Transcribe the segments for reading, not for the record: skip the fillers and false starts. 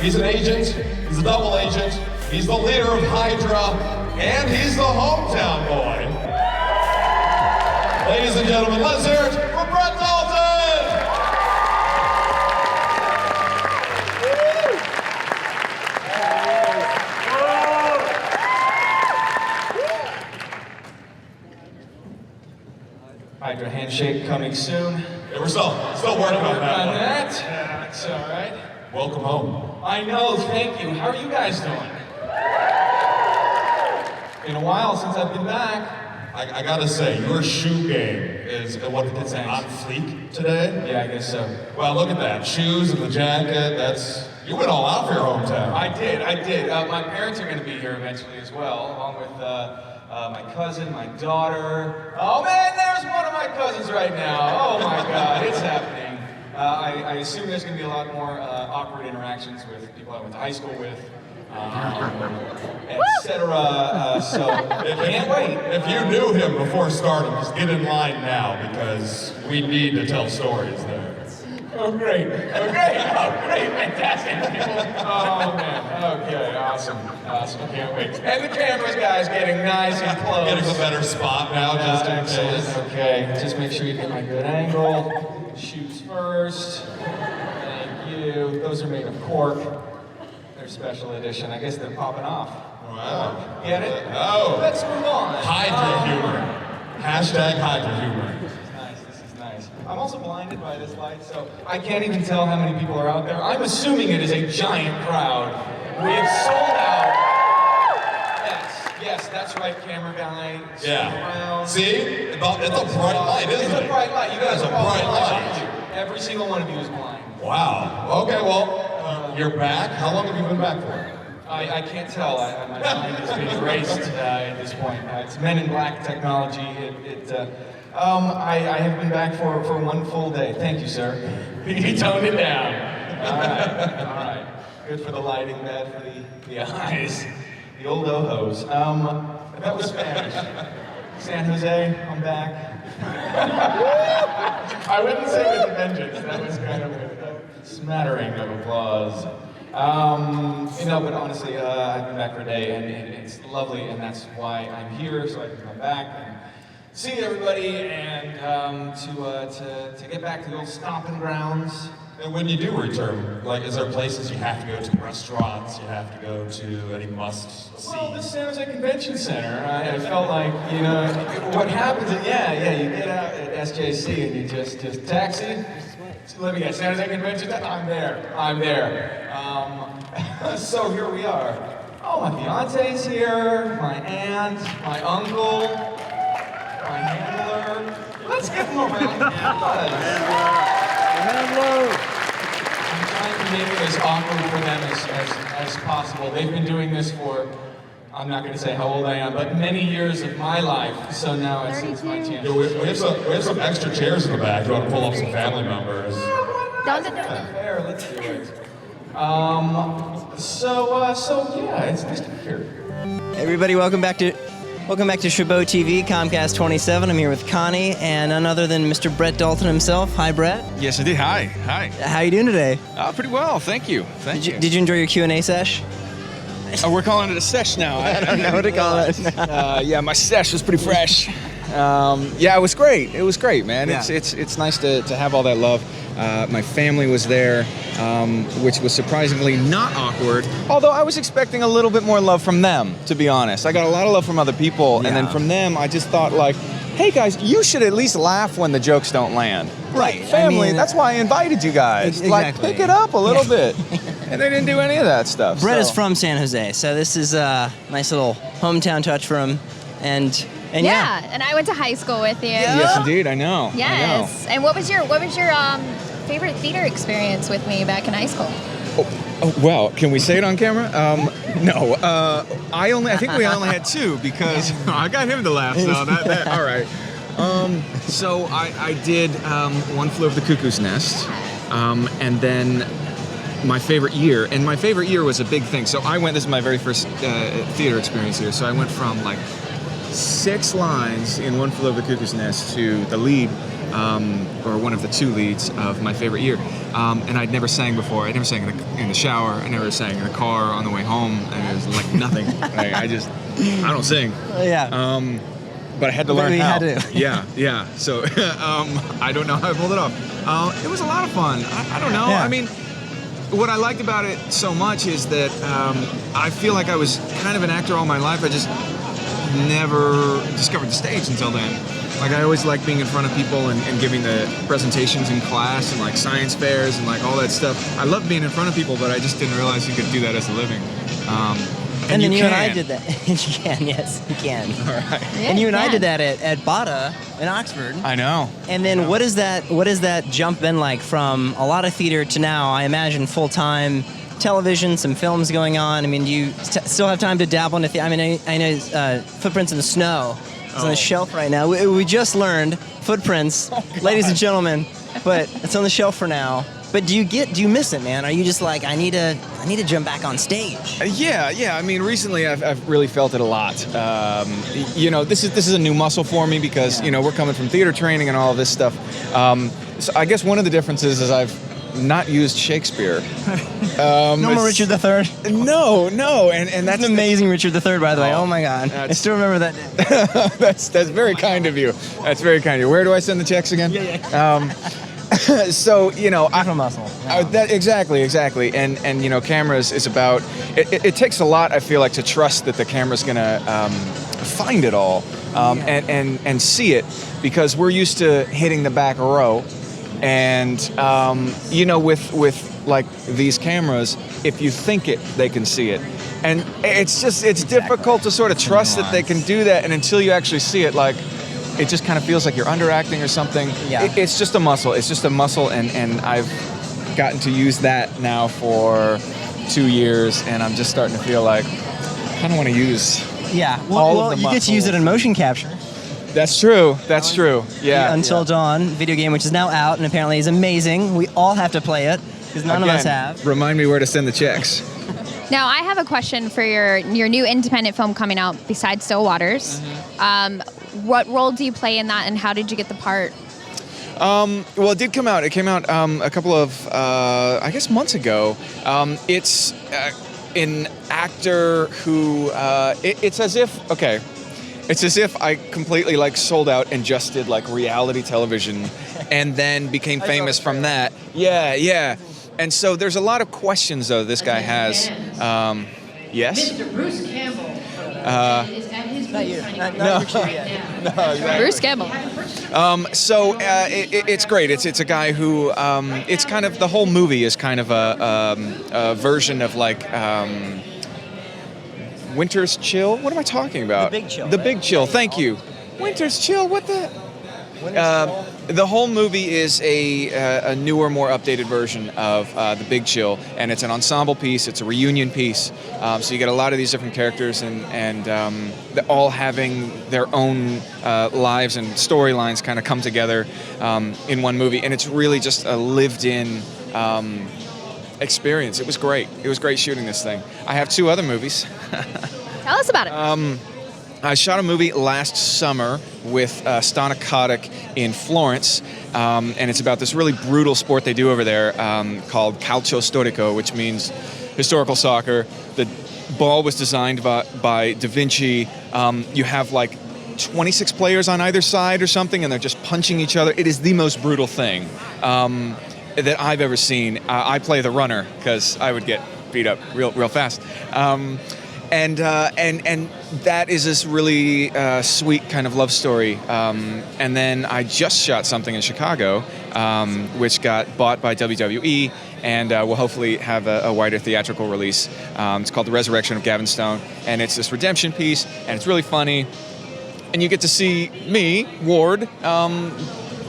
He's an agent, he's a double agent, he's the leader of Hydra, and he's the hometown boy. Ladies and gentlemen, let's hear it for Brett Dalton! Hydra handshake coming soon. Yeah, we're still working on that. Yeah, it's all right. Welcome home. I know, thank you. How are you guys doing? Been a while since I've been back. I gotta say, your shoe game is on fleek today. Yeah, I guess so. Well, look at that. Shoes and the jacket, you went all out for your hometown. I did. My parents are going to be here eventually as well, along with my cousin, my daughter. Oh man, there's one of my cousins right now. Oh my God, it's happening. I assume there's going to be a lot more awkward interactions with people I went to high school with, etc. So can't wait. If you knew him before starting, just get in line now because we need to tell stories there. Oh great, fantastic. Oh man, okay, awesome, can't wait. And the camera guy's getting nice and close. Getting a better spot now, just in case. Okay, just make sure you get my good angle. Shoes first. Thank you. Those are made of cork. They're special edition. I guess they're popping off. Wow. Get it? Oh. Let's move on. Hydra humor. Hashtag Hydra humor. This is nice. I'm also blinded by this light, so I can't even tell how many people are out there. I'm assuming it is a giant crowd. We have sold out. Yes, that's right, camera guy. Yeah. Around. See? It's a bright light, isn't it? It's a bright light. You guys are are all bright blind. light. Every single one of you is blind. Wow. Okay, well, you're back. How long have you been back for? I can't tell. My mind has been erased at this point. It's Men in Black technology. I have been back for 1 full day. Thank you, sir. He toned it down. All right. Good for the lighting, bad for the eyes. The old ojos. That was Spanish. San Jose, I'm back. I wouldn't say with a vengeance. That was kind of a smattering of applause. But honestly, I've been back for a day, and it's lovely, and that's why I'm here, so I can come back and see everybody, and to get back to the old stomping grounds. And when you do return, is there places you have to go to, restaurants you have to go to, any must-see? Well, the San Jose Convention Center, I felt like, what happens is, you get out at SJC and you just taxi. Let me guess, San Jose Convention Center, I'm there. So here we are. Oh, my fiance's here, my aunt, my uncle, my handler. Let's give them a round of applause. I'm trying to make it as awkward for them as possible. They've been doing this for, I'm not going to say how old I am, but many years of my life. So now it's my chance. Yeah, we have some extra chairs in the back. You want to pull up some family members? Let's do it. It's nice to be here. Everybody, welcome back to Chabot TV, Comcast 27. I'm here with Connie and none other than Mr. Brett Dalton himself. Hi, Brett. Yes, indeed. Hi. How you doing today? Pretty well, thank you. Did you enjoy your Q&A sesh? We're calling it a sesh now. I don't know what to call it. My sesh was pretty fresh. It was great. It was great, man. Yeah. It's nice to have all that love. My family was there, which was surprisingly not awkward. Although I was expecting a little bit more love from them, to be honest. I got a lot of love from other people, and then from them, I just thought hey guys, you should at least laugh when the jokes don't land. Right. Family, that's why I invited you guys. Exactly. Pick it up a little bit. And they didn't do any of that stuff. Brett is from San Jose, so this is a nice little hometown touch for him. And and I went to high school with you. Yes, indeed, I know. Yes. And what was your favorite theater experience with me back in high school? Oh, well, can we say it on camera? No. I think we only had two because I got him to laugh. So that all right. So I did One Flew Over the Cuckoo's Nest, and then my favorite year, and my favorite year was a big thing. So this is my very first theater experience here. So I went from 6 lines in One Flew Over the Cuckoo's Nest to the lead or one of the 2 leads of my favorite year. And I'd never sang before. I never sang in the shower. I never sang in the car on the way home. And it was like nothing. I don't sing. Yeah. But I had to learn We how. had to. Yeah. So I don't know how I pulled it off. It was a lot of fun. I don't know. Yeah. I mean, what I liked about it so much is that I feel like I was kind of an actor all my life. I just never discovered the stage until then. Like, I always liked being in front of people and giving the presentations in class and like science fairs and like all that stuff. I loved being in front of people, but I just didn't realize you could do that as a living. And then you and I can. did that. You can, yes, you can. All right. And you and I did that at Bada in Oxford. I know. And then what is that jump been like from a lot of theater to now, I imagine, full-time television, some films going on? I mean, do you still have time to dabble in I mean, I know Footprints in the Snow is on the shelf right now. We just learned Footprints, ladies and gentlemen, but it's on the shelf for now. But do you miss it, man? Are you just like, I need to jump back on stage? Yeah. I mean, recently I've really felt it a lot. This is a new muscle for me because we're coming from theater training and all of this stuff. So I guess one of the differences is I've not used Shakespeare. No more Richard III. No, and that's an amazing Richard III, by the way. Oh my God, I still remember that day. that's very kind of you. That's very kind of you. Where do I send the checks again? Yeah. So Different muscle. Exactly, and cameras is about. It takes a lot, I feel like, to trust that the camera's gonna find it all and see it, because we're used to hitting the back row, and with like these cameras, if you think it, they can see it, and it's difficult to sort of trust that they can do that, and until you actually see it, like. It just kind of feels like you're underacting or something. Yeah. It's just a muscle. It's just a muscle, and I've gotten to use that now for 2 years, and I'm just starting to feel like I kind of want to use all of the you get to use it in motion capture. That's true. Yeah. Until Dawn video game, which is now out and apparently is amazing. We all have to play it because none of us have. Remind me where to send the checks. Now, I have a question for your new independent film coming out besides Still Waters. What role do you play in that, and how did you get the part? Well, it did come out. It came out a couple of, I guess, months ago. It's an actor who, it's as if I completely like sold out and just did like reality television and then became famous from that. Yeah. And so there's a lot of questions, though, this guy has. Yes? Mr. Bruce Campbell is at his booth signing No, autographs. Bruce Campbell. So it's great. It's a guy who it's kind of, the whole movie is kind of a version of like Winter's Chill. What am I talking about? The Big Chill. The Big Chill. Thank you. Winter's Chill. What the? The whole movie is a newer, more updated version of The Big Chill, and it's an ensemble piece. It's a reunion piece. So you get a lot of these different characters, and they're all having their own lives and storylines kind of come together in one movie, and it's really just a lived-in experience. It was great. It was great shooting this thing. I have 2 other movies. Tell us about it. I shot a movie last summer with Stana Kotick in Florence, and it's about this really brutal sport they do over there called calcio storico, which means historical soccer. The ball was designed by Da Vinci. You have like 26 players on either side or something, and they're just punching each other. It is the most brutal thing that I've ever seen. I play the runner because I would get beat up real fast. And that is this really sweet kind of love story. And then I just shot something in Chicago, which got bought by WWE, and will hopefully have a wider theatrical release. It's called The Resurrection of Gavin Stone, and it's this redemption piece, and it's really funny. And you get to see me, Ward,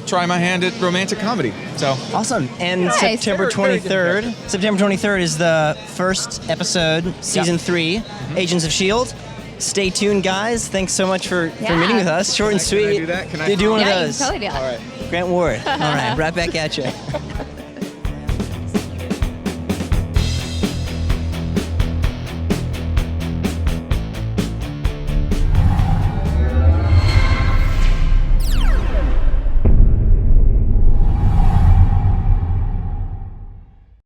try my hand at romantic comedy. So Awesome. And Nice. September Very good. 23rd. September 23rd is the first episode, season 3, Agents of S.H.I.E.L.D. Stay tuned, guys. Thanks so much for meeting with us. Short and Can I sweet. do that? Can I do one Yeah, of you those. can totally do that. all right. Grant Ward. All right, right back at you.